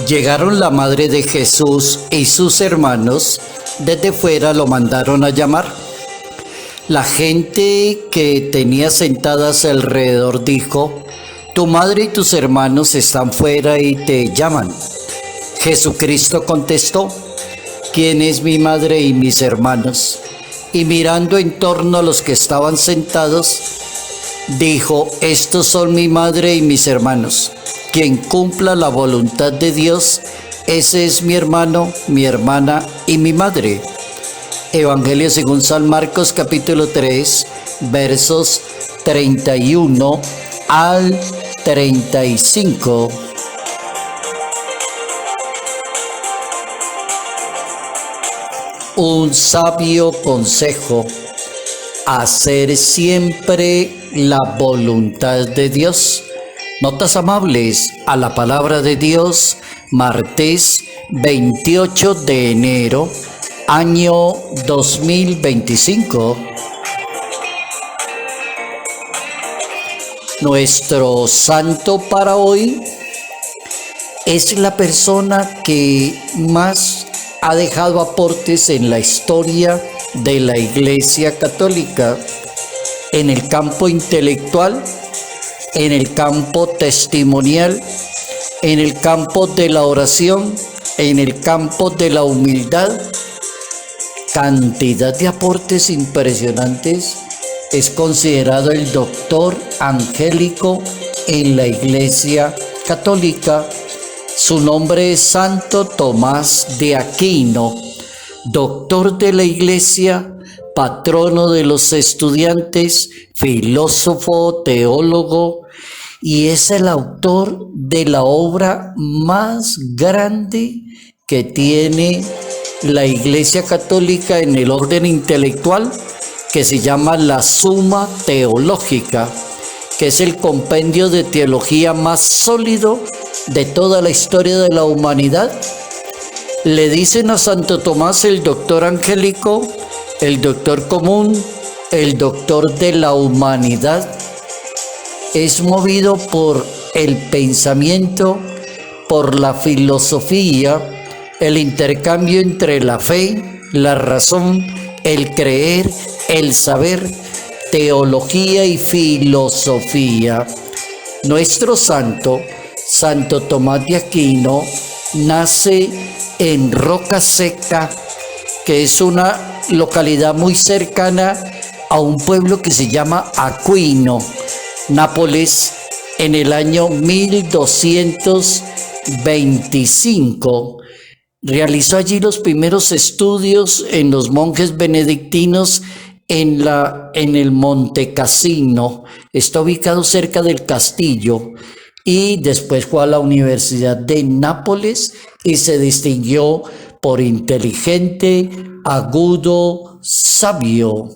Llegaron la madre de Jesús y sus hermanos, desde fuera lo mandaron a llamar. La gente que tenía sentadas alrededor dijo: tu madre y tus hermanos están fuera y te llaman. Jesucristo contestó: ¿quién es mi madre y mis hermanos? Y mirando en torno a los que estaban sentados, dijo: estos son mi madre y mis hermanos. Quien cumpla la voluntad de Dios, ese es mi hermano, mi hermana y mi madre. Evangelio según San Marcos capítulo 3, versos 31 al 35. Un sabio consejo: hacer siempre la voluntad de Dios. Notas amables a la palabra de Dios, martes 28 de enero, año 2025. Nuestro santo para hoy es la persona que más ha dejado aportes en la historia de la Iglesia Católica, en el campo intelectual, en el campo testimonial, en el campo de la oración, en el campo de la humildad. Cantidad de aportes impresionantes. Es considerado el doctor angélico en la Iglesia Católica. Su nombre es Santo Tomás de Aquino, doctor de la Iglesia, patrono de los estudiantes, filósofo, teólogo, y es el autor de la obra más grande que tiene la Iglesia Católica en el orden intelectual, que se llama la Suma Teológica, que es el compendio de teología más sólido de toda la historia de la humanidad. Le dicen a Santo Tomás el doctor angélico, el doctor común, el doctor de la humanidad. Es movido por el pensamiento, por la filosofía, el intercambio entre la fe, la razón, el creer, el saber, teología y filosofía. Nuestro santo, Santo Tomás de Aquino, nace en Roca Seca, que es una localidad muy cercana a un pueblo que se llama Aquino, Nápoles, en el año 1225. Realizó allí los primeros estudios en los monjes benedictinos en el Monte Cassino. Está ubicado cerca del castillo, y después fue a la Universidad de Nápoles y se distinguió por inteligente, agudo, sabio.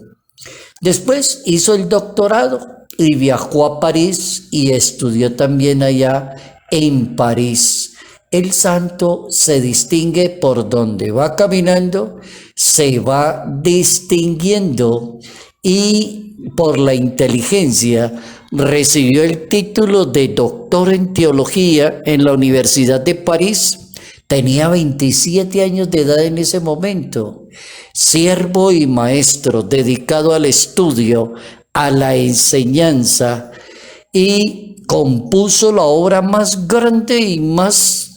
Después hizo el doctorado y viajó a París y estudió también allá en París. El santo se distingue por donde va caminando, se va distinguiendo, y por la inteligencia recibió el título de doctor en teología en la Universidad de París. Tenía 27 años de edad en ese momento. Siervo y maestro dedicado al estudio, a la enseñanza, y compuso la obra más grande y más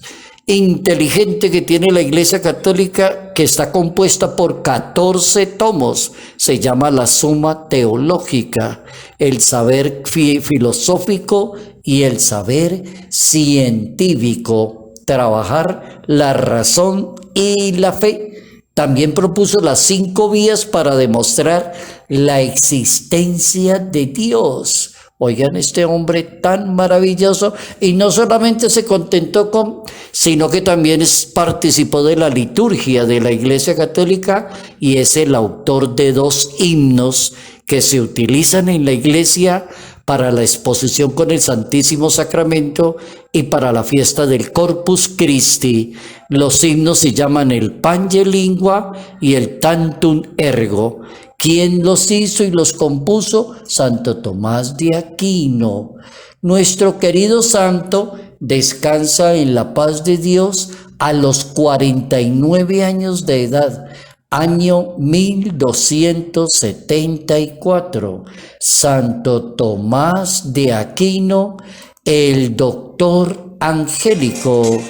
inteligente que tiene la Iglesia Católica, que está compuesta por 14 tomos. Se llama la Suma Teológica, el saber filosófico y el saber científico, trabajar la razón y la fe. También propuso las 5 vías para demostrar la existencia de Dios. Oigan, este hombre tan maravilloso, y no solamente se contentó sino que también participó de la liturgia de la Iglesia Católica, y es el autor de 2 himnos que se utilizan en la Iglesia para la exposición con el Santísimo Sacramento y para la fiesta del Corpus Christi. Los himnos se llaman el Pange Lingua y el Tantum Ergo, ¿Quién los hizo y los compuso? Santo Tomás de Aquino. Nuestro querido santo descansa en la paz de Dios a los 49 años de edad, año 1274. Santo Tomás de Aquino, el doctor angélico.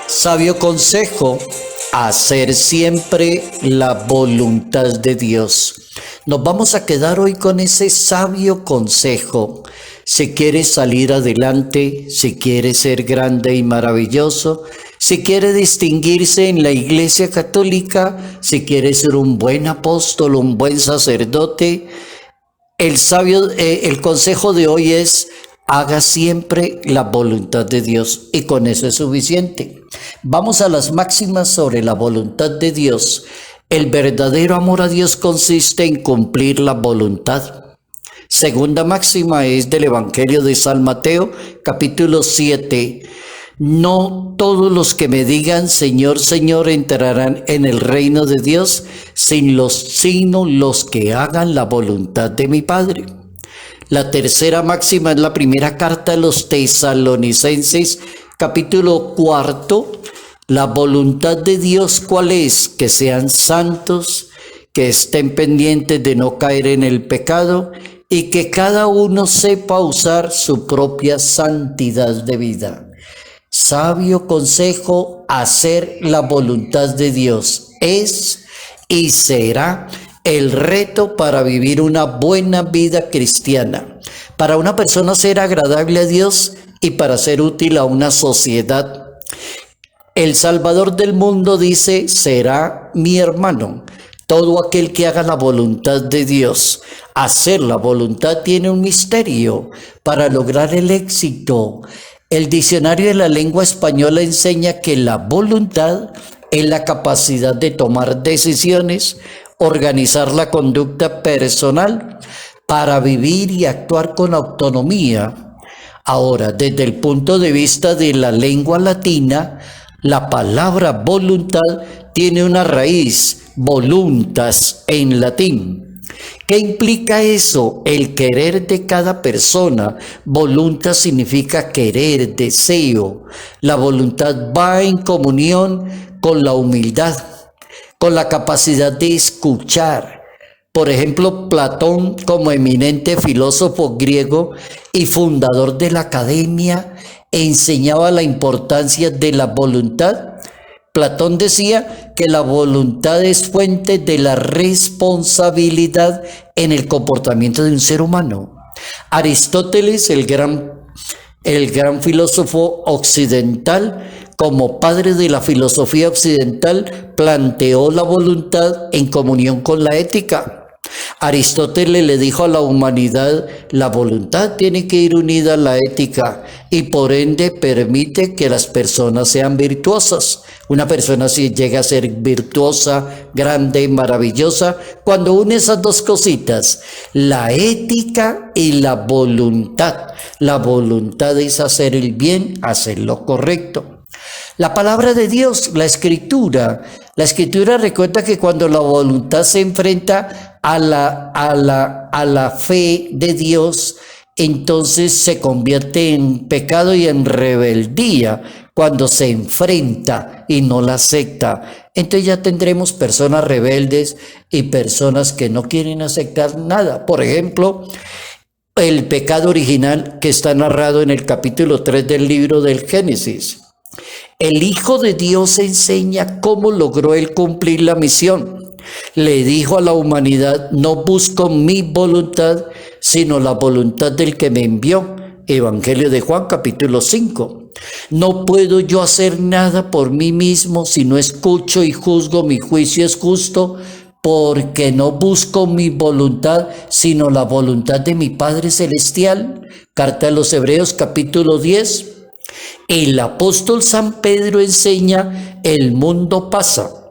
Sabio consejo: hacer siempre la voluntad de Dios. Nos vamos a quedar hoy con ese sabio consejo. Si quieres salir adelante, si quieres ser grande y maravilloso, si quieres distinguirse en la Iglesia Católica, si quieres ser un buen apóstol, un buen sacerdote, el consejo de hoy es: haga siempre la voluntad de Dios, y con eso es suficiente. Vamos a las máximas sobre la voluntad de Dios. El verdadero amor a Dios consiste en cumplir la voluntad. Segunda máxima es del Evangelio de San Mateo, capítulo 7. No todos los que me digan Señor, Señor entrarán en el reino de Dios, sino los que hagan la voluntad de mi Padre. La tercera máxima es la primera carta a los Tesalonicenses, capítulo 4. La voluntad de Dios, ¿cuál es? Que sean santos, que estén pendientes de no caer en el pecado y que cada uno sepa usar su propia santidad de vida. Sabio consejo: hacer la voluntad de Dios es y será el reto para vivir una buena vida cristiana, para una persona ser agradable a Dios y para ser útil a una sociedad. El Salvador del mundo dice: será mi hermano todo aquel que haga la voluntad de Dios. Hacer la voluntad tiene un misterio para lograr el éxito. El diccionario de la lengua española enseña que la voluntad es la capacidad de tomar decisiones, organizar la conducta personal para vivir y actuar con autonomía. Ahora, desde el punto de vista de la lengua latina, la palabra voluntad tiene una raíz, voluntas en latín. ¿Qué implica eso? El querer de cada persona. Voluntas significa querer, deseo. La voluntad va en comunión con la humildad, con la capacidad de escuchar. Por ejemplo, Platón, como eminente filósofo griego y fundador de la academia, enseñaba la importancia de la voluntad. Platón decía que la voluntad es fuente de la responsabilidad en el comportamiento de un ser humano. Aristóteles, el gran filósofo occidental, como padre de la filosofía occidental, planteó la voluntad en comunión con la ética. Aristóteles le dijo a la humanidad: la voluntad tiene que ir unida a la ética y por ende permite que las personas sean virtuosas. Una persona sí llega a ser virtuosa, grande y maravillosa cuando une esas dos cositas, la ética y la voluntad. La voluntad es hacer el bien, hacer lo correcto. La palabra de Dios, la escritura recuerda que cuando la voluntad se enfrenta a la fe de Dios, entonces se convierte en pecado y en rebeldía cuando se enfrenta y no la acepta. Entonces ya tendremos personas rebeldes y personas que no quieren aceptar nada. Por ejemplo, el pecado original que está narrado en el capítulo 3 del libro del Génesis. El Hijo de Dios enseña cómo logró él cumplir la misión. Le dijo a la humanidad: no busco mi voluntad, sino la voluntad del que me envió. Evangelio de Juan, capítulo 5. No puedo yo hacer nada por mí mismo si no escucho y juzgo. Mi juicio es justo, porque no busco mi voluntad, sino la voluntad de mi Padre Celestial. Carta a los Hebreos, capítulo 10. El apóstol San Pedro enseña: el mundo pasa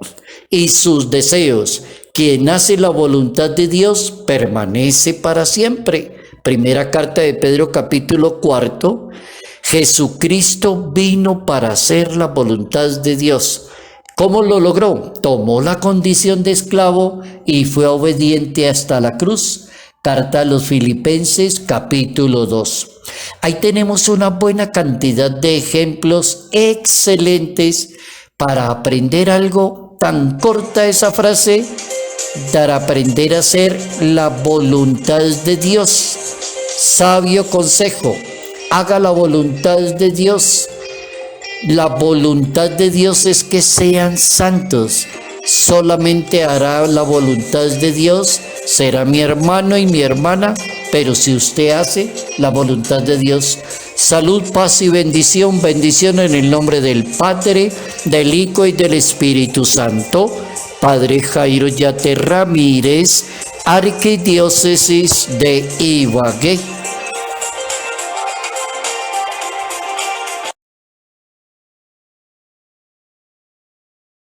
y sus deseos. Quien hace la voluntad de Dios permanece para siempre. Primera carta de Pedro, capítulo 4. Jesucristo vino para hacer la voluntad de Dios. ¿Cómo lo logró? Tomó la condición de esclavo y fue obediente hasta la cruz. Carta a los Filipenses, capítulo 2. Ahí tenemos una buena cantidad de ejemplos excelentes para aprender algo tan corta esa frase, para aprender a hacer la voluntad de Dios. Sabio consejo, haga la voluntad de Dios. La voluntad de Dios es que sean santos. Solamente hará la voluntad de Dios, será mi hermano y mi hermana, pero si usted hace la voluntad de Dios, salud, paz y bendición, bendición en el nombre del Padre, del Hijo y del Espíritu Santo. Padre Jairo Yate Ramírez, Arquidiócesis de Ibagué.